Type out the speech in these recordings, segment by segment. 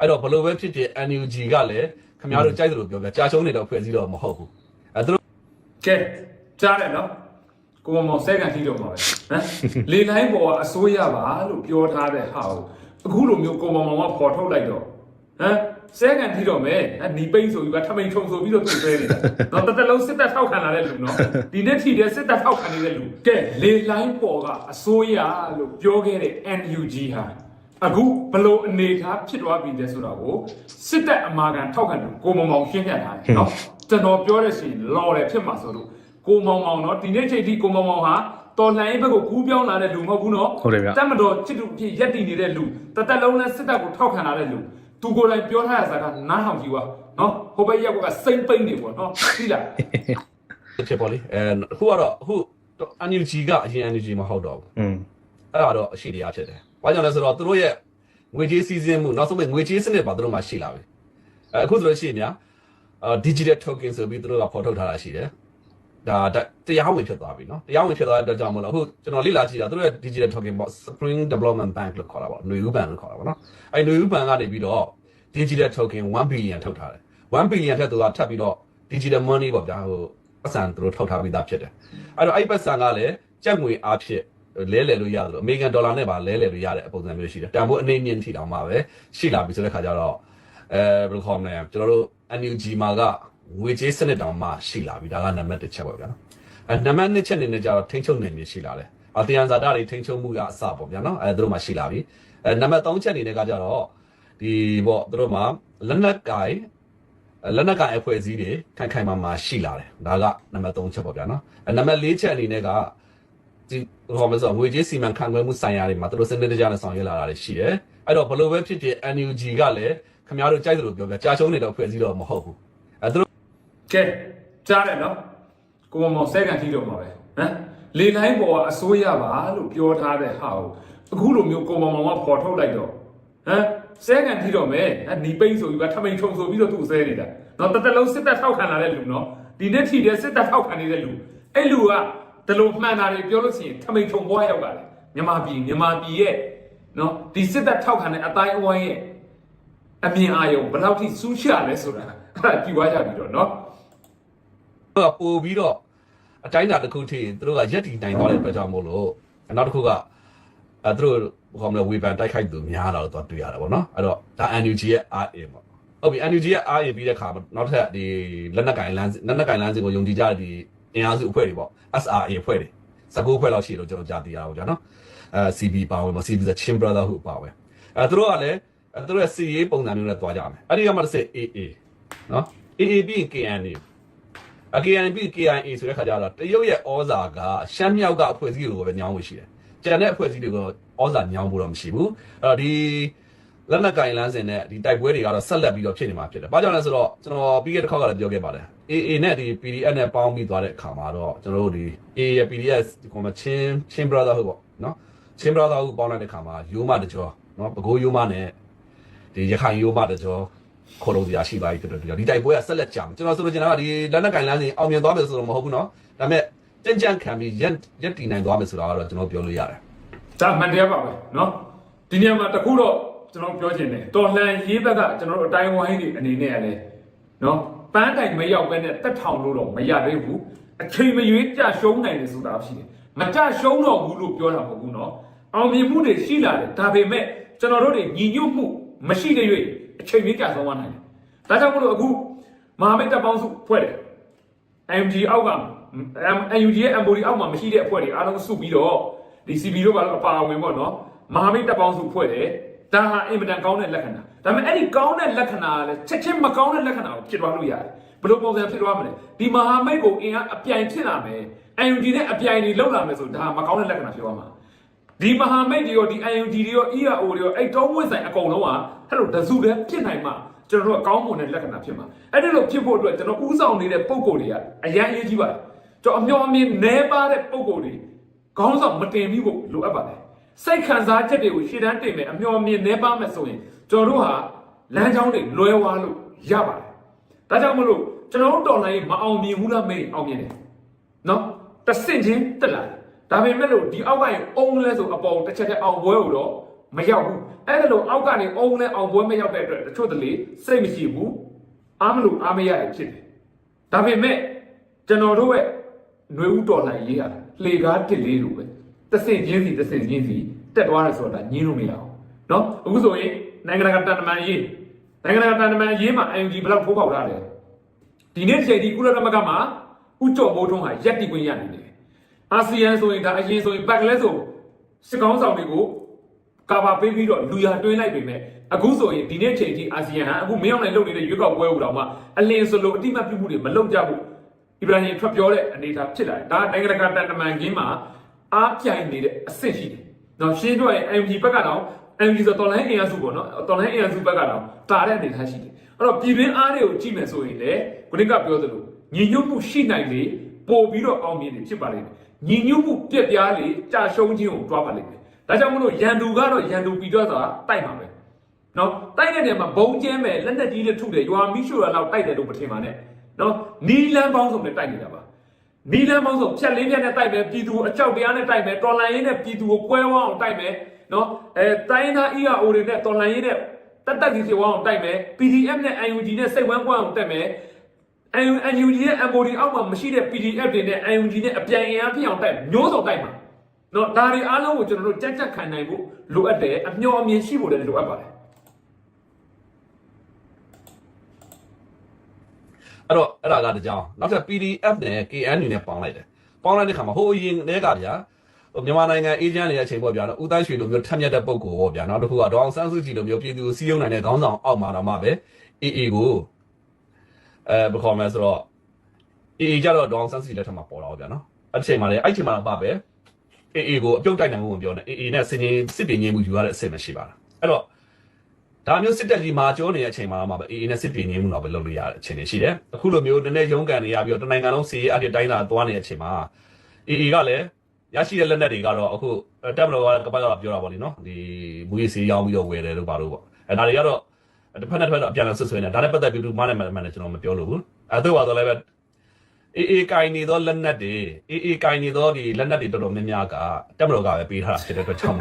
အဲ့တော့ဘလို့ပဲဖြစ်ဖြစ် NUG ကလည်းခင်ဗျားတို့ကြိုက်သလိုပြောပြကြာရှုံးနေတော့ဖွဲ့စည်းတော့မဟုတ်ဘူးသူတို့ကဲကြားတယ်နော်ကိုမောင်ဆဲကန်ထီတော့မှာပဲဟမ်လေလိုင်းပေါ်ကအစိုးရပါလို့ပြောထားတဲ့ဟာကိုအခုလိုမျိုးကိုမောင်ကပေါ်ထုတ်လိုက်တော့ဟမ်ဆဲကန်ထီတော့မယ်နီပိတ်ဆိုပြီးကထမိန်ထုံဆိုပြီးတော့သူ့ဆဲနေတာတော့တစ်လုံးစစ်တပ်ထောက်ခံလာတဲ့လူနော်ဒီနေ့ထီတဲ့စစ်တပ်ထောက်ခံနေတဲ့လူကဲလေလိုင်းပေါ်ကအစိုးရလို့ပြောခဲ့တဲ့ NUG ဟာအခုဘလို့အနေထားဖြစ်သွားပြီတဲ့ဆိုတော့ကိုစစ်တပ်အမာခံထောက်ခံတယ်ကိုမောင်ရှင်းပြထားတယ်နော်ကျွန်တော်ပြောတဲ့ရှင်လော်တယ်ဖြစ်မှာဆိုလို့ကိုမောင်နော်ဒီနေ့ချိန်ထိကိုမောင်ဟာတော်လှန်ရေးဘက်ကိုကူးပြောင်းလာတဲ့လူမဟုတ်ဘူးနော်တက်မတော်ချစ်သူဖြစ်ရက်တည်နေတဲ့လူတက်လုံးနဲ့စစ်တပ်ကိုထောက်ခံလာတဲ့လူသူကိုယ်တိုင်ပြောထားတဲ့စကားနားထောင်ကြည့်ပါနော်ဟိုဘက်ရက်ကစိမ့်ပိမ့်နေပေါ့နော်သိလားဖြစ်ပေါ်လေအခုကတော့အခု NUG ကအရင် NUG မဟုတ်တော့ဘူးအဲ့ဒါတော့အရှိတရားဖြစ်တယ်ဘာကြောင့်လဲဆိုတော့သူတို့ရဲ့ငွေကြေးစီးဆင်းမှုနောက်ဆုံးငွေကြေးစနစ်ပါသူတို့မှရှိလာပြီအခုဆိုလို့ရှိရင်များdigital token ဆိုပြီးသူတို့ကဖော်ထုတ်ထားတာရှိတယ်ဒါတရားဝင်ဖြစ်သွားပြီနော်တရားဝင်ဖြစ်သွားတဲ့အတွက်ကြောင့်မလို့အခုကျွန်တော်လေ့လာကြည့်တာသူတို့ရဲ့ digital token ပေါ့ Spring Development Bank လို့ခေါ်တာပေါ့ຫນွေဦးဘဏ်လို့ခေါ်တာပေါ့နော်အဲ့ຫນွေဦးဘဏ်ကနေပြီးတော့ digital token 1 billion ထုတ်ထားတယ်1 billion ထက်သူကထပ်ပြီးတော့ digital money ပေါ့ဗျာဟိုပတ်စံသူတို့ထုတ်ထားပြီးသားဖြစ်တယ်အဲ့တော့အဲ့ပတ်စံကလည်းကြက်ငွေအားဖြင့်လဲလှယ်လို့ရတယ်လို့အမေရိကန်ဒေါ်လာနဲ့ပါလဲလှယ်လို့ရတဲ့ပုံစံမျိုးရှိတယ်တန်ဖိုးအနေမြင့်ထိတောင်မှပဲရှိလာပြီဆိုတဲ့ခါကျတော့ဘယ်လိုခေါ်မလဲကျွန်တော်တို့ NUG မှာကငွေကြေးစနစ်တောင်မှရှိလာပြီဒါကနံပါတ်1ချက်ပေါ့ဗျာနော်နံပါတ်2ချက်အနေနဲ့ကျတော့ထိန်းချုပ်နေနေရှိလာတယ်အတရားဇာတာတွေထိန်းချုပ်မှုကအစပေါ့ဗျာနော်သူတို့မှရှိလာပြီနံပါတ်3ချက်အနေနဲ့ကကျတော့ဒီပေါ့သူတို့မှလက်နက်ကင်အဖွဲ့အစည်းတွေခိုင်မာရှိလာတယ်ဒါကနံပါတ်3ချက်ပေါ့ဗျာနော်နံပါတ်4ချက်အနေနဲ့ကဒီဟောမဆိုငွေကြေးစီမံခန့်ခွဲမှုဆိုင်ရာတွေမှာသူတို့စနစ်တကျနဲ့ဆောင်ရွက်လာတာတွေရှိတယ်အဲ့တော့ဘလို့ပဲဖြစ်ဖြစ် NUG ကလည်းခင်ဗျားတို့ကြိုက်သလိုပြောပြကြာရှုံးနေတော့ဖွဲ့စည်းတော့မဟုတ်ဘူးသူတို့ကဲကြားတယ်နော်ကိုမောင်ဆဲကန်ထီတော့မှာပဲဟမ်လေလိုင်းပေါ်ကအစိုးရပါလို့ပြောထားတဲ့ဟာကိုအခုလိုမျိုးကိုမောင်ကပေါ်ထုတ်လိုက်တော့ဟမ်ဆဲကန်ထီတော့မယ်နီပိတ်ဆိုပြီးကထမိန်ထုံဆိုပြီးတော့သူ့ဆဲနေတာတော့တစ်လုံးစစ်တပ်ထောက်ခံလာတဲ့လူနော်ဒီနေ့ထီတဲ့စစ်တပ်ထောက်ခံနေတဲ့လူအဲ့လူကဒီလိုမှန်တာတွေပြောလို့ရှိရင်ထမိန်ထုံပွားရောက်လာတယ်မြန်မာပြည်ရဲ့နော်ဒီစစ်တပ်ထောက်ခံတဲ့အတိုင်းအဝိုင်းရဲ့အမြင်အာရုံဘယ်လောက်ထိစူးရှလဲဆိုတာအဲ့ဒါကြည့်သွားကြပြီတော့နော်ပို့ပြီးတော့အတိုင်းအတာတစ်ခုထိသူတို့ကရက်တီနိုင်သွားတဲ့အတွက်ကြောင့်မို့လို့နောက်တစ်ခုကသူတို့ဟောမလဲဝေဖန်တိုက်ခိုက်သူများတာတော့တွေ့ရတာပေါ့နော်အဲ့တော့ဒါ NUG ရဲ့ RA ပေါ့ဟုတ်ပြီ NUG ရဲ့ RA ပြီးတဲ့ခါနောက်ထပ်ဒီလက်နက်ကင်လမ်းစဉ်ကိုယုံကြည်ကြတဲ့ဒီအင်အားစုအဖွဲ့တွေပေါ့ SRA အဖွဲ့တွေ19အဖွဲ့လောက်ရှိလို့ကျွန်တော်ကြားသိရအောင်ကြာနော်CB ပါဝင်ပါ CB ဆို Chin Brotherhood ပါဝင်သူတို့ကလည်းသူတို့ရဲ့ CA ပုံစံမျိုးနဲ့တွားကြမယ်အဲ့ဒီကမှတစ်စက် AA နော် AA ပြီး KNA KNB KIA ဆိုတဲ့ခါကျတော့တရုတ်ရဲ့ဩဇာကရှမ်းမြောက်ကအဖွဲ့အစည်းတွေကိုပဲညောင်းဝင်ရှိတယ်။ကျန်တဲ့အဖွဲ့အစည်းတွေကဩဇာညောင်းဖို့တော့မရှိဘူး။အဲ့တော့ဒီလက်နက်ကင်လန်းစဉ်နဲ့ဒီတိုက်ပွဲတွေကတော့ဆက်လက်ပြီးတော့ဖြစ်နေမှာဖြစ်တယ်။ဘာကြောင့်လဲဆိုတော့ကျွန်တော်ပြီးခဲ့တဲ့တစ်ခေါက်ကလည်းပြောခဲ့ပါတယ်။ AA နဲ့ဒီ PDF နဲ့ပေါင်းပြီးသွားတဲ့အခါမှာတော့ကျွန်တော်တို့ဒီ AA ရဲ့ PDF ဒီကောင်မချင်း brother ဟုတ်ပေါ့နော်။ချင်း brother ဟုတ်ပေါင်းတဲ့အခါမှာရိုးမတကြောနော်ပကိုးရိုးမနဲ့ဒီရခိုင်ရိုးမတကြောခေါ်လို့ရရှိပါပြီတော်တော်ဒီတိုက်ပွဲကဆက်လက်ကြမှာကျွန်တော်ဆိုလို့ကျွန်တော်ကဒီလက်နက်ကင်လန်းစဉ်အောင်မြင်သွားမယ်ဆိုတော့မဟုတ်ဘူးเนาะဒါပေမဲ့ကြံ့ခံပြီးရက်တည်နိုင်သွားမယ်ဆိုတာကတော့ကျွန်တော်ပြောလို့ရတယ်ဒါမှန်တရားပါပဲเนาะဒီနေရာမှာတခုတော့ကျွန်တော်ပြောချင်တယ်တော်လှန်ရေးဘက်ကကျွန်တော်တို့အတိုင်းဝိုင်းတွေအနေနဲ့ကလည်းเนาะပန်းတိုင်မရောက်ပဲနဲ့တက်ထောင်လို့တော့မရသေးဘူးအချိန်မရွေးကြရှုံးနိုင်တယ်ဆိုတာရှိတယ်မကြရှုံးတော့ဘူးလို့ပြောတာမဟုတ်ဘူးเนาะအောင်မြင်မှုတွေရှိလာတယ်ဒါပေမဲ့ကျွန်တော်တို့တွေညီညွတ်မှုမရှိတဲ့၍အချိန်ကြီးကြာဆုံးသွားနိုင်တယ်။ဒါကြောင့်မလို့အခုမဟာမိတ်တပ်ပေါင်းစုဖွဲ့တယ်။ MG အောက်က UG ရဲ့ MOD အောက်မှာမရှိတဲ့အဖွဲ့တွေအားလုံးစုပြီးတော့ဒီ CB တို့ကတော့အပါအဝင်ပေါ့နော်။မဟာမိတ်တပ်ပေါင်းစုဖွဲ့တယ်။ဒါဟာအင်မတန်ကောင်းတဲ့လက္ခဏာ။ဒါပေမဲ့အဲ့ဒီကောင်းတဲ့လက္ခဏာကလည်းချက်ချင်းမကောင်းတဲ့လက္ခဏာကိုဖြစ်သွားလို့ရတယ်။ဘယ်လိုပုံစံဖြစ်သွားမလဲ။ဒီမဟာမိတ်ကိုအင်အားအပြိုင်ဖြစ်လာမယ်။ UG နဲ့အပြိုင်တွေလောက်လာမယ်ဆိုဒါမကောင်းတဲ့လက္ခဏာဖြစ်သွားမှာ။ဒီမဟာမိတ်တွေရောဒီ UG တွေရော EAO တွေရောအဲ့တုံးဝင့်ဆိုင်အကုန်လုံးကအဲ့လိုတစုတည်းဖြစ်နိုင်မှာကျွန်တော်တို့အကောင်းမွန်တဲ့လက္ခဏာဖြစ်မှာအဲ့ဒီလိုဖြစ်ဖို့အတွက်ကျွန်တော်ဥဆောင်နေတဲ့ပုံကိုယ်တွေကအရန်အရေးကြီးပါတယ်ကျွန်တော်အမျှော်အမြင်နဲပါတဲ့ပုံကိုယ်တွေခေါင်းဆောင်မတင်ပြီးဖို့လိုအပ်ပါတယ်စိတ်ခံစားချက်တွေကိုရှေ့တန်းတင်မယ်အမျှော်အမြင်နဲပါမယ်ဆိုရင်ကျွန်တော်တို့ဟာလမ်းကြောင်းတွေလွဲဝါးလို့ရပါတယ်ဒါကြောင့်မလို့ကျွန်တော်တို့တော်လိုင်းမအောင်မြင်ဘူးလားမေးအောင်မြင်တယ်နော်တဆင့်ချင်းတက်လာတယ်ဒါပေမဲ့လို့ဒီအောက်ကရင်အုံးလဲဆိုအပေါ်တစ်ချက်တည်းအောင်ပွဲကိုတော့ မရောက်ဘူးအဲ့ဒါလို့အောက်ကနေအုံနဲ့အောင်ပွဲမရောက်တဲ့အတွက်တချို့တလေစိတ်မရှိဘူးအားမလို့အားမရရဖြစ်တယ်ဒါပေမဲ့ကျွန်တော်တို့ရဲ့ຫນွေဥတော်လှန်ရေးဟာလှေကားတစ်လေးလိုပဲတဆင့်ချင်းစီတက်သွားတယ်ဆိုတာညင်းလို့မရအောင်နော်အခုဆိုရင်နိုင်ငံတကာတန်တမန်ရေးမှာ IUG ဘယ်လောက်ထိုးပေါက်ထားလဲဒီနေ့ချိန်ဒီကုလသမဂ္ဂမှာဥကြော်မိုးထုံးဟာရက်တိခွင့်ရနေတယ်အာဆီယံဆိုရင်ဒါအရင်ဆိုရင်ဘက်ကလေးဆိုစစ်ကောင်းဆောင်တွေကိုကာဗာပေးပြီးတော့လူရတွင်းလိုက်ပေမဲ့အခုဆိုရင်ဒီနေ့ချိန်ထိအာဆီယံဟာအခုမင်းအောင်နိုင်လုပ်နေတဲ့ရွေးကောက်ပွဲဟူတော့မှအလင်းစလိုအတိမတ်ပြုမှုတွေမလုပ်ကြဘူးအီဗရာဟင်ထွက်ပြောတဲ့အနေအထားဖြစ်လာတယ်ဒါနိုင်ငံတကာတန်တမန်ကင်းမှာအားပြိုင်နေတဲ့အဆင့်ရှိတယ်နော်ရှင်းပြောရင် MG ဘက်ကတော့ MG ဆိုတော်လိုင်းအင်အားစုပေါ့နော်တော်လိုင်းအင်အားစုဘက်ကတော့တာတဲ့အနေအထားရှိတယ်အဲ့တော့ပြည်တွင်းအားတွေကိုကြည့်မယ်ဆိုရင်လေခုနကပြောသလိုညီညွတ်မှုရှိနိုင်လေပို့ပြီးတော့အောင်မြင်နေဖြစ်ပါလိမ့်မယ်ညီညွတ်မှုပြက်ပြားလေကြာရှုံးခြင်းကိုတွားပါလိမ့်မယ်ဒါကြောင့်မလို့ရန်သူကတော့ရန်သူပြီးတော့ဆိုတာတိုက်မှာပဲနော်တိုက်တဲ့နေရာမှာဘုံကျဲမယ်လက်နက်ကြီးနဲ့ထုတယ်ရွာမီးရှို့ရတော့တိုက်တယ်လို့မထင်ပါနဲ့နော်နီလန်းပေါင်းစုံနဲ့တိုက်နေတာပါနီလန်းပေါင်းစုံဖြတ်လေးဖြတ်နဲ့တိုက်မယ်ပြည်သူအကြောက်တရားနဲ့တိုက်မယ်တော်လန်ရေးနဲ့ပြည်သူကိုကွဲဝအောင်တိုက်မယ်နော်တိုင်းသား EAO တွေနဲ့တော်လန်ရေးနဲ့တက်ကြီးစီဝအောင်တိုက်မယ် PDF နဲ့ IUG နဲ့စိတ်ဝမ်းကွမ်းအောင်တိုက်မယ်IUG ရဲ့ MOD အောက်မှာမရှိတဲ့ PDF တွေနဲ့ IUG နဲ့အပြန်အင်အားဖြစ်အောင်တိုက်မျိုးစုံတိုက်မှာနော်ဒါတွေအားလုံးကိုကျွန်တော်တို့ကြက်ခံနိုင်ဖို့လိုအပ်တယ်အမျှော်အမြင်ရှိဖို့လည်းလိုအပ်ပါတယ်အဲ့တော့အဲ့ဒါကတကြောင်နောက်ထပ် PDF နဲ့ KNU နဲ့ပေါင်းလိုက်တယ်ပေါင်းလိုက်တဲ့ခါမှာဟိုအရင်တည်းကဗျာမြန်မာနိုင်ငံအေဂျင့်တွေရဲ့အချိန်ပေါ့ဗျာနော်ဦးတိုင်းရွှေလိုမျိုးထက်မြက်တဲ့ပုံကိုပေါ့ဗျာနောက်တစ်ခုကဒေါအောင်ဆန်းစုကြည်လိုမျိုးပြည်သူစီးရုံးနိုင်တဲ့ခေါင်းဆောင်အောက်မှာတော့မှပဲ AA ကိုဘယ်ခေါ်မလဲဆိုတော့ AA ကြတော့ဒေါအောင်ဆန်းစုကြည်လက်ထက်မှာပေါ်တော့ဗျာနော်အဲ့ဒီအချိန်မှာလည်းအဲ့ဒီအချိန်မှာတော့ပဲ AA ကိုအပြုတ်တိုက်နိုင်မှုကိုပြောနေ AA နဲ့စစ်ပင်ငင်းမှုယူရတဲ့အဆင့်မရှိပါဘူးအဲ့တော့ဒါမျိုးစစ်တပ်ကြီးမှာကြောနေတဲ့အချိန်မှာတော့မှပဲ AA နဲ့စစ်ပင်ငင်းမှုတော့ပဲလုပ်လို့ရတဲ့အခြေအနေရှိတယ်အခုလိုမျိုးနည်းနည်းရုန်းကန်နေရပြီးတော့တနိုင်ငံလုံးစီရေးအပြည့်တိုင်းလာသွားနေတဲ့အချိန်မှာ AA ကလည်းရရှိတဲ့လက်နက်တွေကတော့အခုတက်မတော်ကပတ်တော့ပြောတာပေါ့လေနော်ဒီမူရေးစီရောင်းပြီးတော့ဝယ်တယ်လို့ပါလို့ပေါ့အဲဒါတွေကတော့တစ်ဖက်နဲ့တစ်ဖက်တော့အပြန်အလှန်ဆွဆွဲနေဒါနဲ့ပတ်သက်ပြီးမှနဲ့မှနဲ့ကျွန်တော်မပြောလို့ဘူးအဲတို့ပါတော့လည်းပဲ AA ကိုင်နေသောလက်နက်တွေ AA ကိုင်နေသောဒီလက်နက်တွေတော်တော်များများကတက်မတော်ကပဲပေးထားတာဖြစ်တဲ့အတွက်ကြောင့်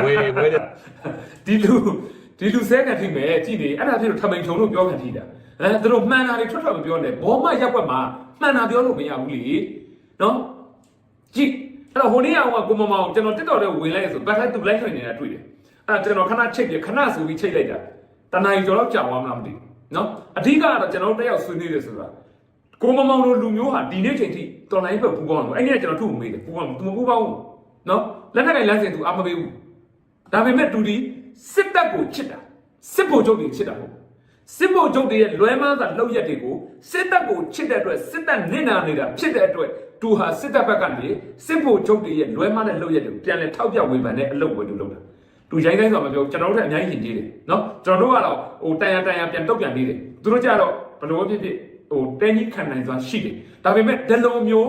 ဝေးဒီလူဆဲကန်ထိမယ်ကြည့်နေအဲ့ဒါဖြစ်လို့ထမိန်ထုံလို့ပြောခံထိတာသူတို့မှန်တာတွေထွက်မပြောနဲ့ဘောမရက်ွက်မှာမှန်တာပြောလို့မရဘူးလေနော်ကြည့်အဲ့တော့ဟိုနေ့အောင်ကကိုမမောင်ကျွန်တော်တက်တော်တဲ့ဝင်လိုက်ဆိုဘက်လိုက်သူလိုက်ထွင်နေတာတွေ့တယ်အဲ့ကျွန်တော်ခဏချိတ်ပြခဏဆိုပြီးချိတ်လိုက်တာတနားရီကျော်တော့ကြာသွားမှမသိဘူးနော်အဓိကတော့ကျွန်တော်တက်ရောက်ဆွေးနွေးတယ်ဆိုတာကိုမမောင်တို့လူမျိုးဟာဒီနေ့ချိန်ထိတော်လိုင်းဘက်ပူပေါင်းတယ်အဲ့ဒီကကျွန်တော်ထု့မေးတယ်ပူပေါင်းသူမပူပေါင်းဘူးနော်လက်နက်ကင်လမ်းစဉ်သူအမပေးဘူးဒါပေမဲ့သူဒီစစ်တပ်ကိုချစ်တာစစ်ဗိုလ်ချုပ်တွေချစ်တာဟုတ်စစ်ဗိုလ်ချုပ်တွေရဲ့လွဲမှားတာလောက်ရက်တွေကိုစစ်တပ်ကိုချစ်တဲ့အတွက်စစ်တပ်နစ်နာနေတာဖြစ်တဲ့အတွက်သူဟာစစ်တပ်ဘက်ကနေစစ်ဗိုလ်ချုပ်တွေရဲ့လွဲမှားတဲ့လောက်ရက်တွေကိုပြန်လဲထောက်ပြဝေဖန်တဲ့အလုပ်ကိုသူလုပ်တာသူရိုင်းတိုင်းဆိုမှပြောကျွန်တော်တို့ထက်အများကြီးရင်ကြီးတယ်နော်ကျွန်တော်တို့ကတော့ဟိုတန်ရပြန်တုတ်ပြန်နေတယ်သူတို့ကြတော့ဘလို့ဖြစ်ဖြစ်ဟိုတင်းကြီးခံနိုင်စွာရှိတယ်ဒါပေမဲ့ဒလုံမျိုး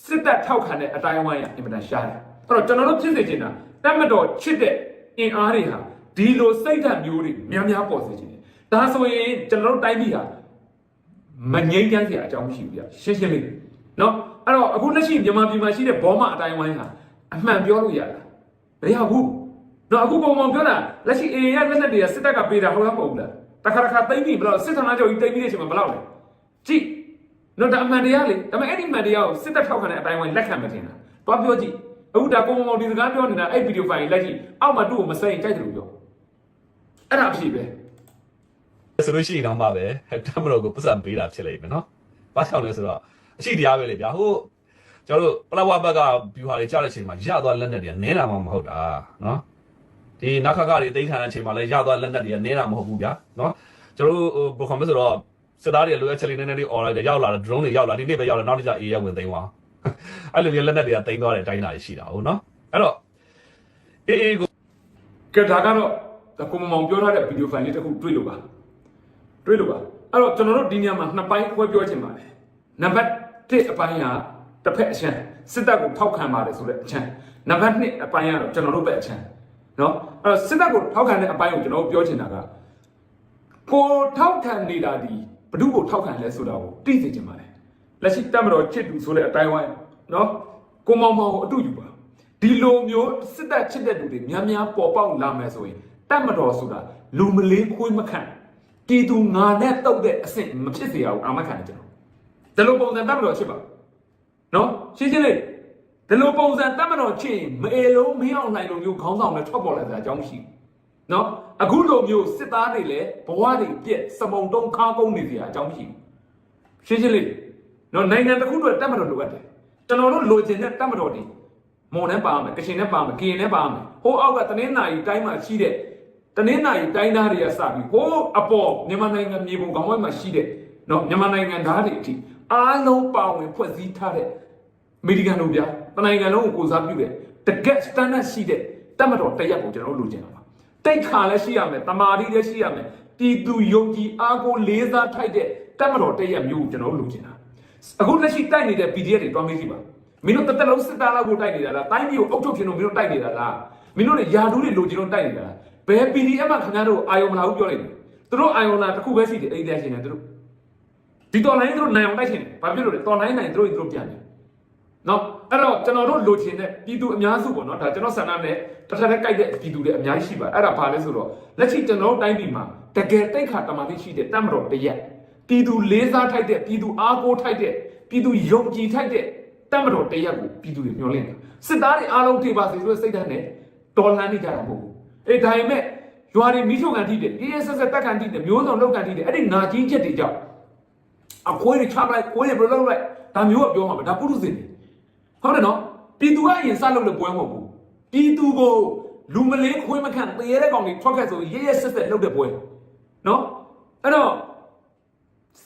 စစ်တပ်ထောက်ခံတဲ့အတိုင်းအဝိုင်းအင်မတန်ရှားတယ်အဲ့တော့ကျွန်တော်တို့ဖြစ်စေချင်တာတက်မတော်ချစ်တဲ့အင်အားတွေဟာဒီလိုစိတ်ဓာတ်မျိုးတွေများပေါ်စေချင်တယ်ဒါဆိုရင်ကျွန်တော်တို့တိုင်းပြည်ဟာမငြိမ်းချမ်းစရာအကြောင်းမရှိဘူးဗျရှင်းလေးနော်အဲ့တော့အခုလက်ရှိမြန်မာပြည်မှာရှိတဲ့ဘောမအတိုင်းဝိုင်းဟာအမှန်ပြောလို့ရတာမရဘူးနော်အခုပုံမှန်ပြောတာလက်ရှိ AA ရဲ့လက်နက်တွေကစစ်တပ်ကပေးတာဟုတ်လားမဟုတ်လားတခါသိမ့်ပြီဘယ်တော့စစ်ဌာနချုပ်ကြီးသိမ့်ပြီးတဲ့အချိန်မှာဘယ်လောက်လဲကြည့်နော်ဒါအမှန်တရားလေဒါပေမဲ့အဲ့ဒီမှန်တရားကိုစစ်တပ်ထောက်ခံတဲ့အတိုင်းဝိုင်းလက်ခံမတင်တာသွားပြောကြည့်အခုဒါပုံမှန်ဒီစကားပြောနေတာအဲ့ဗီဒီယိုဖိုင်လက်ကြည့်အောက်မှာသူ့ကိုမစိမ့်ကြိုက်တယ်လို့ပြောအဲ့ဒါအဖြစ်ပဲဆိုလို့ရှိရင်တော့မှပဲတမတော်ကိုပတ်စံပေးတာဖြစ်လိမ့်မယ်နော်။ဘာကြောင့်လဲဆိုတော့အရှိတရားပဲလေဗျာ။ဟိုကျွန်တော်တို့ပလဝဘက်ကဗျူဟာတွေကြားတဲ့အချိန်မှာရသွားလက်နက်တွေကနည်းတာမှမဟုတ်တာနော်။ဒီနခခတွေတိတ်ခံတဲ့အချိန်မှာလည်းရသွားလက်နက်တွေကနည်းတာမဟုတ်ဘူးဗျာနော်။ကျွန်တော်တို့ဘယ်ခေါ်မလဲဆိုတော့စစ်သားတွေလိုအပ်ချက်လေးနည်းနည်းလေး online တွေရောက်လာတယ် drone တွေရောက်လာဒီနေ့ပဲရောက်လာနောက်တစ်ကြအေးရဝင်သိမ်းသွား။အဲ့လိုမျိုးလက်နက်တွေကသိမ်းသွားတဲ့အတိုင်းအတာရှိတာဟုတ်နော်။အဲ့တော့အေးကိုကဲဒါကတော့ကိုမမောင်ပြောထားတဲ့ဗီဒီယိုဖိုင်လေးတစ်ခုတွေ့လို့ပါအဲ့တော့ကျွန်တော်တို့ဒီနေရာမှာနှစ်ပိုင်းခွဲပြောချင်ပါတယ်နံပါတ်1အပိုင်းကတစ်ဖက်အချမ်းစစ်တပ်ကိုထောက်ခံပါတယ်ဆိုတဲ့အချမ်းနံပါတ်2အပိုင်းကတော့ကျွန်တော်တို့ပဲအချမ်းနော်အဲ့တော့စစ်တပ်ကိုထောက်ခံတဲ့အပိုင်းကိုကျွန်တော်တို့ပြောချင်တာကကိုထောက်ခံနေတာဒီဘ누구ကိုထောက်ခံလဲဆိုတာကိုသိစေချင်ပါတယ်လက်ရှိတပ်မတော်ချစ်သူဆိုတဲ့အတိုင်းဝိုင်းနော်ကိုမောင်မောင်ကိုအတူယူပါ ဒီလိုမျိုးစစ်တပ်ချစ်တဲ့လူတွေများများပေါ်ပေါက်လာမယ်ဆိုရင်တတ်မတော်ဆိုတာလူမလေးခွေးမခံတီသူငါနဲ့တုတ်တဲ့အဆင့်မဖြစ်စေရဘူးအာမခံတယ်ကျွန်တော်ဒီလိုပုံစံတတ်မတော်ချစ်ပါနော်ရှင်းရှင်းလေးဒီလိုပုံစံတတ်မတော်ချစ်ရင်မအေလုံးမင်းအောင်နိုင်လိုမျိုးခေါင်းဆောင်နဲ့ထွက်ပေါ်လာတဲ့အကြောင်းရှိနော်အခုလိုမျိုးစစ်သားတွေလည်းဘဝတွေပြက်စမုံတုံးခါကုန်းနေကြအကြောင်းရှိရှင်းရှင်းလေးနော်နိုင်ငံတစ်ခုတော့တတ်မတော်လိုအပ်တယ်ကျွန်တော်တို့လိုချင်တဲ့တတ်မတော်တွေမွန်နဲ့ပါမယ်ကချင်နဲ့ပါမယ်ကရင်နဲ့ပါမယ်ဟိုအောက်ကတနင်္လာရီတိုင်းမှာရှိတဲ့တနင်္လာရီတိုင်းသားတွေကစပြီးဟိုအပေါ်မြန်မာနိုင်ငံမြေပုံခေါင်းဝိုင်းမှာရှိတဲ့နော်မြန်မာနိုင်ငံသားတွေအထိအားလုံးပါဝင်ဖွဲ့စည်းထားတဲ့အမေရိကန်လူပြတနိုင်ငံလုံးကိုကိုစားပြုတဲ့တကက်စတန်ဒတ်ရှိတဲ့တတ်မတော်တရက်ကိုကျွန်တော်တို့လိုချင်တာပါတိတ်ခါလည်းရှိရမယ်တမာတိလည်းရှိရမယ်ပြည်သူယုံကြည်အားကိုလေးစားထိုက်တဲ့တတ်မတော်တရက်မျိုးကိုကျွန်တော်တို့လိုချင်တာအခုလက်ရှိတိုက်နေတဲ့ PDF တွေတွားမေးကြည့်ပါမင်းတို့တက်တက်လုံးစစ်သားလောက်ကိုတိုက်နေတာလားတိုင်းပြည်ကိုအုပ်ချုပ်ခြင်းလို့မင်းတို့တိုက်နေတာလားမင်းတို့လည်းယာဒူးတွေလိုချင်လို့တိုက်နေတာလားဘယ် PDF မှာခင်ဗျားတို့အာယုံမလာဘူးပြောလိုက်တယ်သူတို့အာယုံလာတစ်ခုပဲရှိတယ်အဲ့ဒီရှင်တယ်သူတို့ဒီတော်လိုင်းသူတို့နိုင်အောင်တိုက်ရှင်တယ်ဘာဖြစ်လို့လဲတော်လိုင်းနိုင်သူတို့ပြန်တယ်နော်အဲ့တော့ကျွန်တော်တို့လိုချင်တဲ့ပြည်သူအများစုပေါ့နော်ဒါကျွန်တော်ဆန္ဒနဲ့တစ်ထပ်ထပ်ကြိုက်တဲ့ပြည်သူတွေအများကြီးရှိပါအဲ့ဒါဘာလဲဆိုတော့လက်ရှိကျွန်တော်တို့တိုင်းပြည်မှာတကယ်တိတ်ခါတမာတိရှိတဲ့တတ်မတော်တရက်ပြည်သူလေးစားထိုက်တဲ့ပြည်သူအားကိုးထိုက်တဲ့ပြည်သူယုံကြည်ထိုက်တဲ့တတ်မတော်တရက်ကိုပြည်သူတွေမျှော်လင့်တယ်စစ်သားတွေအားလုံးထိပါစေဆိုတဲ့စိတ်ဓာတ်နဲ့တော်လှန်နေကြတာမဟုတ်ဘူးအေးဒါပေမဲ့ရွာတွေမိချုပ်ကန်ထိတယ်ရေးဆက်ဆက်တက်ကန်ထိတယ်မျိုးစုံလောက်ကန်ထိတယ်အဲ့ဒီနာကြီးချက်တွေကြောင့်အခွေးတွေချပလိုက်ခွေးတွေဘယ်လိုလုပ်လိုက်ဒါမျိုးကပြောမှာပဲဒါပုရုဇဉ်တွေဟုတ်တယ်နော်ပြည်သူကအရင်စလုပ်လို့ပွဲမဟုတ်ဘူးပြည်သူကိုလူမလေးခွေးမခန့်သေရတဲ့ကောင်တွေထွက်ခဲ့ဆိုရေးဆက်ဆက်လုပ်တဲ့ပွဲနော်အဲ့တော့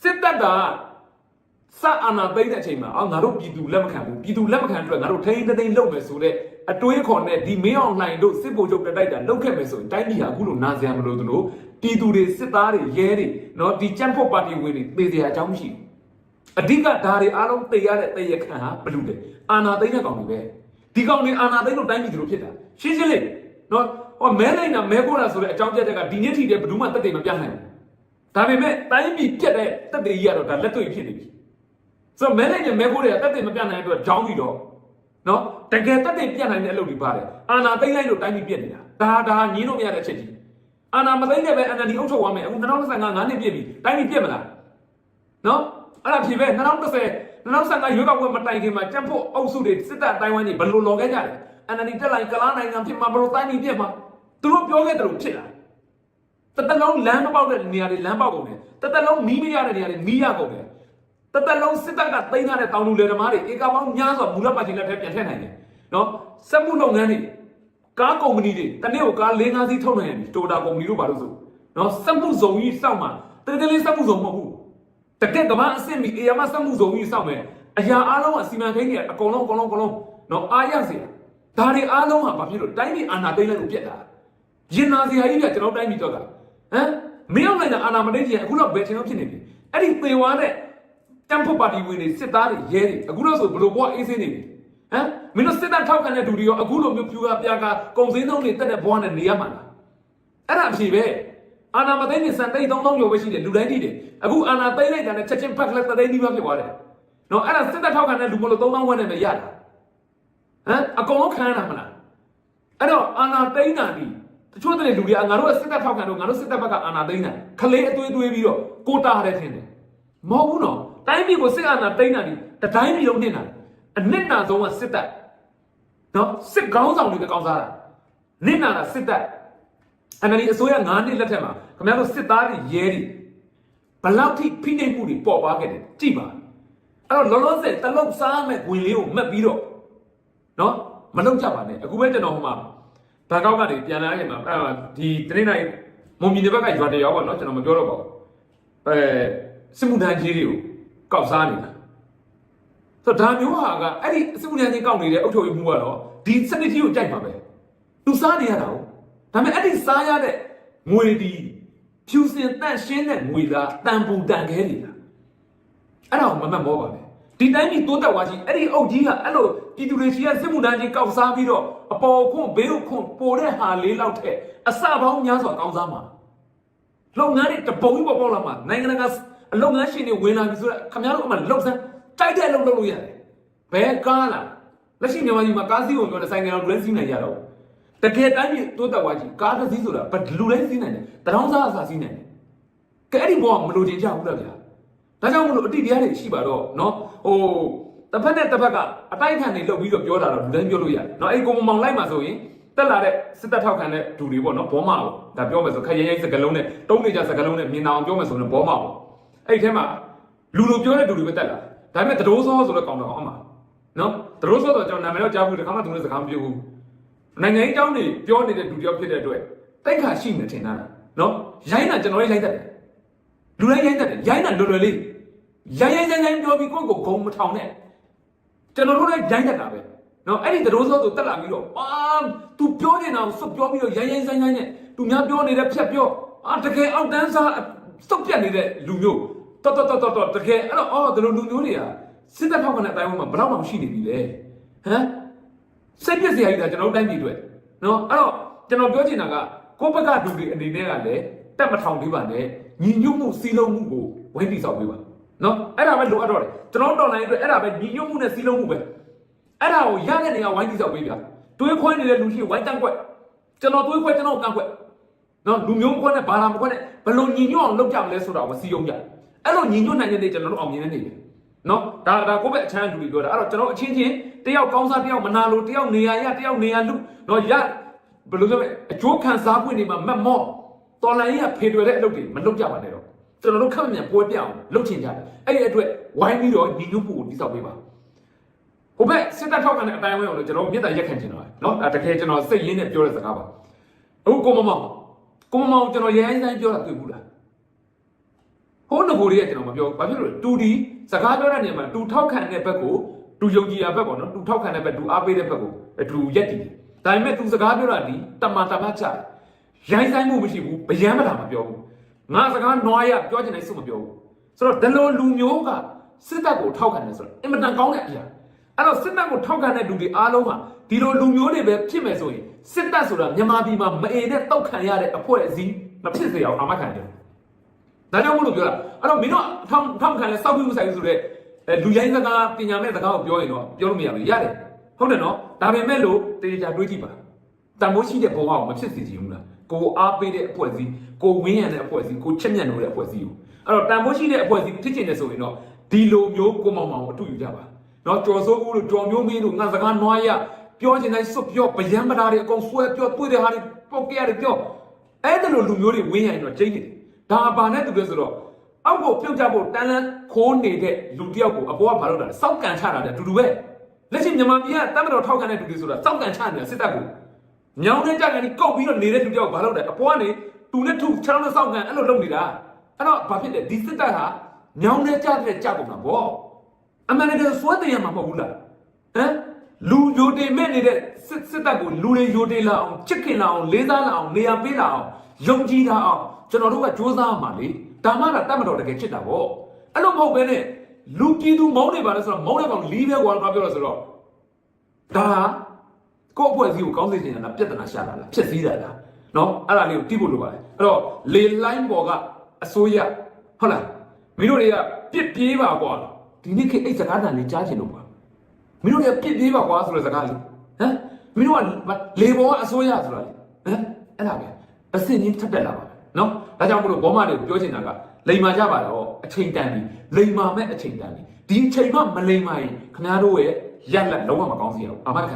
စစ်တပ်ကစအာဏာသိမ်းတဲ့အချိန်မှာငါတို့ပြည်သူလက်မခံဘူးပြည်သူလက်မခံအတွက်ငါတို့ထိန်းသိမ်းလုပ်မယ်ဆိုတဲ့အတွေးခေါ်နဲ့ဒီမင်းအောင်လှိုင်တို့စစ်ဗိုလ်ချုပ်တိုက်တာလုပ်ခဲ့မယ်ဆိုရင်တိုင်းပြည်ဟာအခုလိုနာစရာမလိုသလိုပြည်သူတွေစစ်သားတွေရဲတွေနော်ဒီကြံ့ဖို့ပါတီဝင်တွေသေစရာအကြောင်းမရှိဘူးအဓိကဒါတွေအားလုံးသိရတဲ့တရခန့်ဟာဘလူတယ်အာဏာသိမ်းတဲ့ကောင်တွေပဲဒီကောင်တွေအာဏာသိမ်းလို့တိုင်းပြည်သူတို့ဖြစ်တာရှင်းရှင်းလေးနော်ဟောမဲလိုက်တာမဲခိုးတာဆိုတဲ့အကြောင်းပြချက်ကဒီနေ့ထိတည်းဘယ်သူမှတက်တယ်မပြနိုင်ဘူးဒါပေမဲ့တိုင်းပြည်ပြက်တဲ့တက်တယ်ကြီးကတော့ဒါလက်တွေ့ဖြစ်နေပြီဆိုတော့မဲလိုက်တဲ့မဲခိုးတွေကတက်တယ်မပြနိုင်တဲ့အတွက်ကြောင်းပြီးတော့နော်တကယ်တက်တယ်ပြနိုင်တဲ့အလုပ်တွေပါတယ်အာဏာသိမ်းလိုက်လို့တိုင်းပြည်ပြက်နေတာဒါညင်းလို့မရတဲ့အချက်ကြီးအာဏာမသိမ်းတဲ့ပဲ NLD အုပ်ချုပ်သွားမယ်အခု2025 9နှစ်ပြည့်ပြီတိုင်းပြည်ပြက်မလားနော်အဲ့ဒါဖြစ်ပဲ2015ရွေးကောက်ပွဲမတိုင်ခင်မှာကြံ့ဖို့အုပ်စုတွေစစ်တပ်အတိုင်းဝိုင်းတွေဘယ်လိုလော်ခဲ့ကြလဲ NLD တက်လိုက်ကလားနိုင်ငံဖြစ်မှာဘယ်လိုတိုင်းပြည်ပြက်မှာသူတို့ပြောခဲ့တယ်လို့ဖြစ်လာတသက်လုံးလမ်းမပေါက်တဲ့နေရာတွေလမ်းပေါက်ကုန်တယ်တသက်လုံးမီးမရတဲ့နေရာတွေမီးရကုန်တယ်တသက်လုံးစစ်တပ်ကသိမ်းထားတဲ့တောင်လူလယ်သမားတွေဧကပေါင်းများစွာမူလပါချင်းလက်ထဲပြန်ထည့်နိုင်တယ်နော်စက်မှုလုပ်ငန်းတွေကားကုမ္ပဏီတွေတနေ့ကိုကား၄-၅စီးထုတ်နိုင်တယ်တိုတာကုမ္ပဏီတို့ဘာလို့ဆိုနော်စက်မှုဇုံကြီးစောက်မှာတကယ်လေးစက်မှုဇုံမဟုတ်ဘူးတကယ်ကမ္ဘာအဆင့်မီအေယာမစက်မှုဇုံကြီးစောက်မယ်အရာအားလုံးကစီမံကိန်းတွေအကုန်လုံးနော်အားရစေဒါတွေအားလုံးဟာဘာဖြစ်လို့တိုင်းပြည်အာဏာသိမ်းလိုက်လို့ပြက်တာရင်နာစရာကြီးကကျွန်တော်တိုင်းပြည်တော့ကဟမ်မင်းအောင်လိုက်တာအာဏာမသိရင်အခုတော့ဘယ်ချိန်တော့ဖြစ်နေပြီအဲ့ဒီသေဝါတဲ့တမ်ဖို့ပါတီဝင်တွေစစ်သားတွေရဲတွေအခုတော့ဆိုဘလို့ဘွားအေးစင်းနေပြီဟမ်မင်းတို့စစ်တပ်ထောက်ခံတဲ့လူတွေရောအခုလိုမျိုးဖြူကားပြားကားကုံစင်းသုံးတွေတက်တဲ့ဘွားနဲ့နေရမှာလားအဲ့ဒါအဖြစ်ပဲအာဏာမသိရင်စံတိတ်3000ကျော်ပဲရှိတယ်လူတိုင်းကြည့်တယ်အခုအာဏာသိမ်းလိုက်တာနဲ့ချက်ချင်းဖက်လက်တိတ်ပြီးမှဖြစ်သွားတယ်နော်အဲ့ဒါစစ်တပ်ထောက်ခံတဲ့လူမလို့3000ဝန်းနဲ့ပဲရတာဟမ်အကုန်လုံးခံရတာမလားအဲ့တော့အာဏာသိမ်းတာဒီတချို့တဲ့လူတွေကငါတို့ကစစ်တပ်ထောက်ခံတော့ငါတို့စစ်တပ်ဘက်ကအာဏာသိမ်းတာခလေးအသွေးသွေးပြီးတော့ကိုတာရတယ်ထင်တယ်မဟုတ်ဘူးနော်တိုင်းပြည်ကိုစစ်အာဏာသိမ်းတာဒီတတိုင်းပြည်လုံးနေတာအနစ်နာဆုံးကစစ်တပ်နော်စစ်ကောင်းဆောင်တွေကကောင်းစားတာနစ်နာတာစစ်တပ်NLD အစိုးရ9နှစ်လက်ထက်မှာခင်ဗျားတို့စစ်သားတွေရဲတွေဘလောက်ထိဖိနှိပ်မှုတွေပေါ်ပါခဲ့တယ်ကြည့်ပါအဲ့တော့လောလောဆယ်တလုံးစားမဲ့ဝင်လေးကိုမှတ်ပြီးတော့နော်မလုံးကြပါနဲ့အခုပဲကျွန်တော်ဟိုမှာဘန်ကောက်ကနေပြန်လာရင်မှာဒီတနေ့တိုင်းမွန်ပြည်နယ်ဘက်ကရွာတရောပေါ့နော်ကျွန်တော်မပြောတော့ပါဘူးစစ်မှုထမ်းကြီးတွေကိုကောက်စားနေတာဆိုတော့ဒါမျိုးဟာကအဲ့ဒီစစ်မှုထမ်းကြီးကောက်နေတဲ့အုပ်ချုပ်ရေးမှုကတော့ဒီစနစ်ကြီးကိုကြိုက်ပါပဲသူစားနေရတာဟုတ်ဒါပေမဲ့အဲ့ဒီစားရတဲ့ငွေဒီဖြူစင်တန့်ရှင်းတဲ့ငွေလားတန်ပူတန်ခဲတွေလားအဲ့ဒါကိုမမှတ်မောပါနဲ့ဒီတိုင်းပြည်တိုးတက်သွားချင်းအဲ့ဒီအုပ်ကြီးကအဲ့လိုပြည်သူတွေရှိရစစ်မှုထမ်းကြီးကောက်စားပြီးတော့အပေါ်ခွန့်ဘေးခွန့်ပိုတဲ့ဟာလေးလောက်ထက်အစပေါင်းများစွာကောင်းစားမှာလုပ်ငန်းတွေတပုံကြီးပေါ်လာမှာနိုင်ငံတကာအလုပ်ငန်းရှင်တွေဝင်လာပြီဆိုတော့ခင်ဗျားတို့အမှလှုပ်စမ်းတိုက်တဲ့အလုပ်လုပ်လို့ရတယ်ဘယ်ကားလား လက်ရှိမြန်မာပြည်မှာကားစီးကိုပြောတဲ့ဆိုင်ကတော့လူတိုင်းစီးနိုင်ကြတော့တကယ်တမ်းကြီးတိုးတက်သွားကြီးကားတစ်စီးဆိုတာလူတိုင်းစီးနိုင်တယ်တရောင်းစားအစားစီးနိုင်တယ်ကဲအဲ့ဒီဘောကမလိုချင်ကြဘူးလားဗျာဒါကြောင့်မလို့အတိတရားတွေရှိပါတော့နော်တစ်ဖက်နဲ့တစ်ဖက်ကအတိုက်ခံနေလုပ်ပြီးတော့ပြောတာတော့လူတိုင်းပြောလို့ရတယ်နော်အဲ့ကိုမောင်လိုက်မှာဆိုရင်တက်လာတဲ့စစ်တပ်ထောက်ခံတဲ့ဒူတွေပေါ့နော်ဘောမပေါ့ဒါပြောမယ်ဆိုခက်ရဲရဲစကလုံးနဲ့တုံးနေကြစကလုံးနဲ့မြင်အောင်ပြောမယ်ဆိုရင်ဘောမပေါ့အဲ့ဒီထဲမှာလူလိုပြောတဲ့ဒူတွေပဲတက်လာဒါပေမဲ့တရိုးစောဆိုတော့ကောင်းတော့အောင်ပါနော်တရိုးစောတော့ကျွန်တော်နာမည်တော့ကြားဘူးတခါမှသူနဲ့စကားမပြောဘူးနိုင်ငံရေးအကြောင်းတွေပြောနေတဲ့ဒူတယောက်ဖြစ်တဲ့အတွက်တိုက်ခါရှိနေထင်တာနော်ရိုင်းတာကျွန်တော်လေးရိုင်းတတ်တယ်လူတိုင်းရိုင်းတတ်တယ်ရိုင်းတာလွယ်လွယ်လေးရိုင်းပြောပြီးကိုယ့်ကိုဂုံမထောင်နဲ့ကျွန်တော်တို့လည်းရိုင်းတတ်တာပဲနော်အဲ့ဒီတရိုးစောဆိုတက်လာပြီးတော့သူပြောနေတာကိုစွတ်ပြောပြီးတော့ရိုင်းနဲ့သူများပြောနေတဲ့ဖြတ်ပြောတကယ်အောက်တန်းစားစုပ်ပြတ်နေတဲ့လူမျိုးတော်တကယ်အဲ့တော့ဒီလိုလူမျိုးတွေကစစ်တပ်ထောက်ခံတဲ့အတိုင်းမှာဘယ်တော့မှရှိနေပြီလေဟမ်စိတ်ပြည့်စရာကြီးကကျွန်တော်တို့တိုင်းပြည်အတွက်နော်အဲ့တော့ကျွန်တော်ပြောချင်တာကကိုယ့်ဘက်ကလူတွေအနေနဲ့ကလည်းတက်မထောင်ပေးပါနဲ့ညီညွတ်မှုစီးလုံးမှုကိုဝိုင်းတိဆောက်ပေးပါနော်အဲ့ဒါပဲလိုအပ်တော့တယ်ကျွန်တော်တော်လိုင်းအတွက်အဲ့ဒါပဲညီညွတ်မှုနဲ့စီးလုံးမှုပဲအဲ့ဒါကိုရတဲ့နေရာဝိုင်းတိဆောက်ပေးပြတွေးခွဲနေတဲ့လူရှိဝိုင်းတန်းခွက်ကျွန်တော်တွေးခွဲကျွန်တော်တန်းခွက်နော်လူမျိုးခွဲနဲ့ဘာသာမခွဲနဲ့ဘယ်လိုညီညွတ်အောင်လုပ်ကြမလဲဆိုတာကိုစီယုံကြအဲ့လိုညီညွတ်နိုင်တဲ့နေ့ကျွန်တော်တို့အောင်မြင်တဲ့နေ့ပဲနော်ဒါကိုယ့်ဘက်အချမ်းလူတွေပြောတာအဲ့တော့ကျွန်တော်အချင်းချင်းတယောက်ကောင်းစားတယောက်မနာလို့တယောက်နေရာရတယောက်နေရာလူနော်ရဘယ်လိုပြောမလဲအကျိုးခံစားခွင့်တွေမှာမတ်မော့တော်လိုင်းရဖေတွေတဲ့အလုပ်တွေမလုပ်ကြပါနဲ့တော့ကျွန်တော်တို့ခက်မြန်ပွဲပြအောင်လုပ်ချင်ကြတယ်အဲ့ဒီအတွက်ဝိုင်းပြီးတော့ညီညွတ်မှုကိုတည်ဆောက်ပေးပါဟိုဘက်စစ်တပ်ထောက်ခံတဲ့အတိုင်းဝဲအောင်လို့ကျွန်တော်မြစ်တာရက်ခံချင်တာနော်တကယ်ကျွန်တော်စိတ်ရင်းနဲ့ပြောတဲ့စကားပါအခုကိုမမောင်ကျွန်တော်ရိုင်းဆိုင်ပြောတာတွေ့ဘူးလားဟိုးငကိုတွေကကျွန်တော်မပြောဘာဖြစ်လို့တူဒီစကားပြောတဲ့နေရာမှာတူထောက်ခံတဲ့ဘက်ကိုတူယုံကြည်တဲ့ဘက်ပေါ့နော်တူထောက်ခံတဲ့ဘက်တူအားပေးတဲ့ဘက်ကိုတူရက်တည်တယ်ဒါပေမဲ့တူစကားပြောတာဒီတမန်ချရိုင်းဆိုင်မှုမရှိဘူးဗျမ်းမတာမပြောဘူးငါစကားနွားရပြောချင်တဲ့စုမပြောဘူးဆိုတော့ဒီလိုလူမျိုးကစစ်တပ်ကိုထောက်ခံတယ်ဆိုတော့အင်မတန်ကောင်းတဲ့အရာအဲ့တော့စစ်တပ်ကိုထောက်ခံတဲ့လူတွေအားလုံးဟာဒီလိုလူမျိုးတွေပဲဖြစ်မယ်ဆိုရင်စစ်တပ်ဆိုတာမြန်မာပြည်မှာမအေတဲ့တောက်ခံရတဲ့အဖွဲ့အစည်းမဖြစ်စေအောင်အာမခံတယ်ဒါကြောင့်မို့လို့ပြောတာအဲ့တော့မင်းတို့ထောက်ခံလဲစောက်ပြီးဥဆိုင်ဆိုတဲ့လူရိုင်းစကားပညာမဲ့စကားကိုပြောရင်တော့ပြောလို့မရဘူးရတယ်ဟုတ်တယ်နော်ဒါပေမဲ့လို့တေချာတွေးကြည့်ပါတန်ဖိုးရှိတဲ့ဘဝကိုမဖြစ်စေချင်ဘူးလားကိုအားပေးတဲ့အဖွဲ့အစည်းကိုဝင်းရံတဲ့အဖွဲ့အစည်းကိုချက်မြတ်လို့တဲ့အဖွဲ့အစည်းကိုအဲ့တော့တန်ဖိုးရှိတဲ့အဖွဲ့အစည်းဖြစ်ချင်တယ်ဆိုရင်တော့ဒီလိုမျိုးကိုမောင်အတူယူကြပါနော်ကြော်စိုးဦးလို့ကြော်မျိုးမင်းတို့ငါစကားနွားရပြောချင်တိုင်းစွတ်ပြောဗျမ်းပဓာတွေအကုန်ဆွဲပြောတွေ့တဲ့ဟာတွေပေါက်ကြရတယ်ပြောအဲ့ဒါလိုလူမျိုးတွေဝင်းရံတော့ကျိန်းနေတယ်ဒါဘာနဲ့တူလဲဆိုတော့အောက်ကိုပြုတ်ကြဖို့တန်းလန်းခိုးနေတဲ့လူတယောက်ကိုအပေါ်ကဘာလုပ်တာလဲစောက်ကန်ချတာတဲ့အတူတူပဲလက်ရှိမြန်မာပြည်ကတမ်းတော်ထောက်ခံတဲ့လူတွေဆိုတာစောက်ကန်ချနေတာစစ်တပ်ကိုမြောင်းတဲ့ကြကန်ကြီးကောက်ပြီးတော့နေတဲ့လူတယောက်ဘာလုပ်တယ်အပေါ်ကနေတူနဲ့ထူခြေထောက်နဲ့စောက်ကန်အဲ့လိုလုပ်နေတာအဲ့တော့ဘာဖြစ်လဲဒီစစ်တပ်ဟာမြောင်းတဲ့ကြတဲ့ကြကုန်တာဗောအမှန်တကယ်စွဲတင်ရမှာမဟုတ်ဘူးလားဟမ်လူယိုတင်မဲ့နေတဲ့စစ်တပ်ကိုလူတွေယိုတင်လာအောင်ချစ်ခင်လာအောင်လေးစားလာအောင်နေရာပေးလာအောင်ယုံကြည်လာအောင်ကျွန်တော်တို့ကစ조사ရမှာလေဒါမှတတ်မတော်တကယ်ဖြစ်တာဗောအဲ့လိုမဟုတ်ဘဲနဲ့လူပြည်သူမောင်းနေပါလဲဆိုတော့မောင်းနေကောင်လီးပဲကွာဘာပြောလဲဆိုတော့ဒါကိုယ့်အဖွဲ့အစည်းကိုကောင်းစေချင်တာပြဿနာရှာလာလားဖြစ်စည်းတာလားနော်အဲ့ဒါလေးကိုတိဖို့လိုပါတယ်အဲ့တော့လေလိုင်းပေါ်ကအစိုးရဟုတ်လားမင်းတို့တွေကပြစ်ပြေးပါကွာဒီနေ့ခေတ်အဲ့စကားတန်လေးကြားချင်လို့ပါမင်းတို့တွေကပြစ်ပြေးပါကွာဆိုတဲ့စကားလေးဟမ်မင်းတို့ကလေပေါ်ကအစိုးရဆိုတာလေဟမ်အဲ့ဒါပဲအစင်းချင်းထပ်တက်လာပါနော်ဒါကြောင့်မလို့ဘောမတွေကိုပြောချင်တာကလိန်မာကြပါတော့အချိန်တန်ပြီလိန်မာမဲ့အချိန်တန်ပြီဒီအချိန်မှမလိန်မာရင်ခင်ဗျားတို့ရဲ့ရက်လက်လုံးဝမကောင်းစေရဘူးအာမခ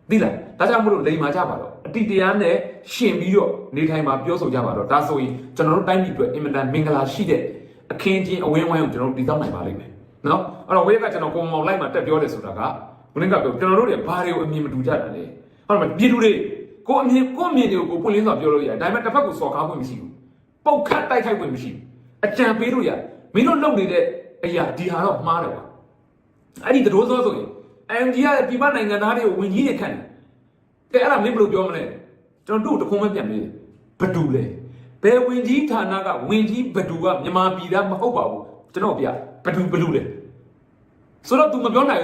ံသိလားဒါကြောင့်မလို့လိန်မာကြပါတော့အတိတရားနဲ့ရှင်ပြီးတော့နေထိုင်မှာပြောဆိုကြပါတော့ဒါဆိုရင်ကျွန်တော်တို့တိုင်းပြည်အတွက်အင်မတန်မင်္ဂလာရှိတဲ့အခင်းချင်းအဝင်းဝိုင်းကိုကျွန်တော်တို့တည်ဆောက်နိုင်ပါလိမ့်မယ်နော်အဲ့တော့ဝေးကကျွန်တော်ကိုမောင်လိုက်မှာတက်ပြောတယ်ဆိုတာကဘုရင်ကပြောကျွန်တော်တို့တွေဘာတွေကိုအမြင်မတူကြတာလဲဟုတ်တယ်ပြည်သူတွေကိုအမြင်တွေကိုပွင့်လင်းစွာပြောလို့ရတယ်ဒါပေမဲ့တစ်ဖက်ကိုစော်ကားခွင့်မရှိဘူးပုတ်ခတ်တိုက်ခိုက်ခွင့်မရှိဘူးအကြံပေးလို့ရတယ်မင်းတို့လုပ်နေတဲ့အရာဒီဟာတော့မှားတယ်ကွာအဲ့ဒီတရိုးစောဆိုရင် MD ကပြည်ပနိုင်ငံသားတွေကိုဝင်ကြီးတွေခန့်တယ်ကဲအဲ့ဒါမင်းဘယ်လိုပြောမလဲကျွန်တော်တို့တခုံးပဲပြန်မေးတယ်ဘဒူလဲဘယ်ဝင်ကြီးဌာနကဝင်ကြီးဘဒူကမြန်မာပြည်သားမဟုတ်ပါဘူးကျွန်တော်ပြဘဒူဘလူလဲဆိုတော့ तू မပြောနို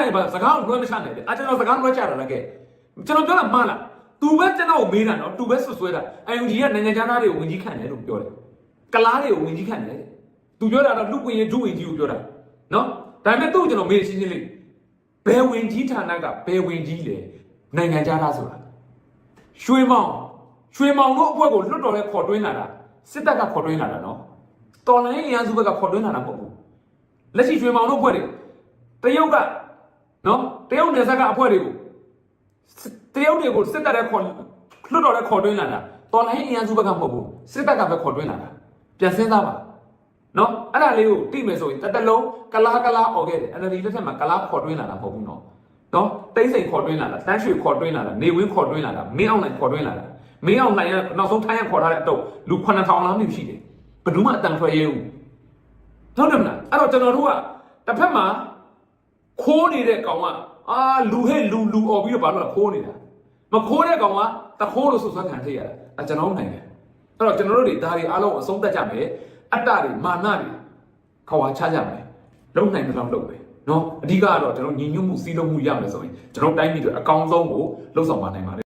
င်ပါစကားကိုလွှဲမချနိုင်တယ်ကျွန်တော်စကားလွှဲချတာလားကဲကျွန်တော်ပြောတာမှားလား तू ပဲကျွန်တော်မေးတာနော် तू ပဲဆွဆွဲတာ MD ကနိုင်ငံခြားသားတွေကိုဝင်ကြီးခန့်တယ်လို့ပြောတယ်ကလားတွေကိုဝင်ကြီးခန့်တယ် तू ပြောတာတော့လူကွင်ရင်ဒုဝင်ကြီးကိုပြောတာနော်ဒါပေမဲ့သူ့ကျွန်တော်မေးရှင်းလေးဘ ဘယ်ဝင်ကြီးဌာနကဘယ်ဝင်ကြီးလဲနိုင်ငံခြားသားဆိုတာရွှေမောင်တို့အဖွဲ့ကိုလွတ်တော်နဲ့ခေါ်တွင်းလာတာစစ်တပ်ကခေါ်တွင်းလာတာနော်တော်လိုင်းအရန်စုဘက်ကခေါ်တွင်းလာတာမဟုတ်ဘူးလက်ရှိရွှေမောင်တို့အဖွဲ့တွေတရုတ်ကနော်တရုတ်နယ်စပ်ကအဖွဲ့တွေကိုစစ်တပ်နဲ့ခေါ်လွတ်တော်နဲ့ခေါ်တွင်းလာတာတော်လိုင်းအရန်စုဘက်ကမဟုတ်ဘူးစစ်တပ်ကပဲခေါ်တွင်းလာတာပြန်စဉ်းစားပါနော်အဲ့ဒါလေးကိုတိမယ်ဆိုရင်တစ်လုံးကလားអော်ခဲ့တယ် NLD လက်ထက်မှာကလားခေါ်တွင်းလာတာမဟုတ်ဘူးနော်တိမ့်စိန်ခေါ်တွင်းလာတာတန်းရွှေခေါ်တွင်းလာတာနေဝင်းခေါ်တွင်းလာတာမင်းအောင်နိုင်ခေါ်တွင်းလာတာမင်းအောင်နိုင်ကနောက်ဆုံးထိုင်းရခေါ်ထားတဲ့အတော့လူ9000လောက်ရှိတယ်ဘယ်သူမှအတန်ထွက်ရဲဘူးဟုတ်တယ်မလားအဲ့တော့ကျွန်တော်တို့ကတစ်ဖက်မှာခိုးနေတဲ့ကောင်ကလူဟဲ့လူអော်ပြီးတော့ဘာလို့လဲခိုးနေတာမခိုးတဲ့ကောင်ကတခိုးလို့ဆွဆွခံထိရတာကျွန်တော်နိုင်တယ်အဲ့တော့ကျွန်တော်တို့တွေဒါတွေအားလုံးအဆုံးသတ်ကြမယ်အတ္တတွေမာနတွေခွာချကြမယ်လုံနိုင်တဲ့လောက်လုပ်ပဲနော်အဓိကကတော့ကျွန်တော်ညီညွတ်မှုစီးလုံးမှုရမယ်ဆိုရင်ကျွန်တော်တိုင်းပြည်တွေအကောင်းဆုံးကိုလှုပ်ဆောင်ပါနိုင်ပါတယ်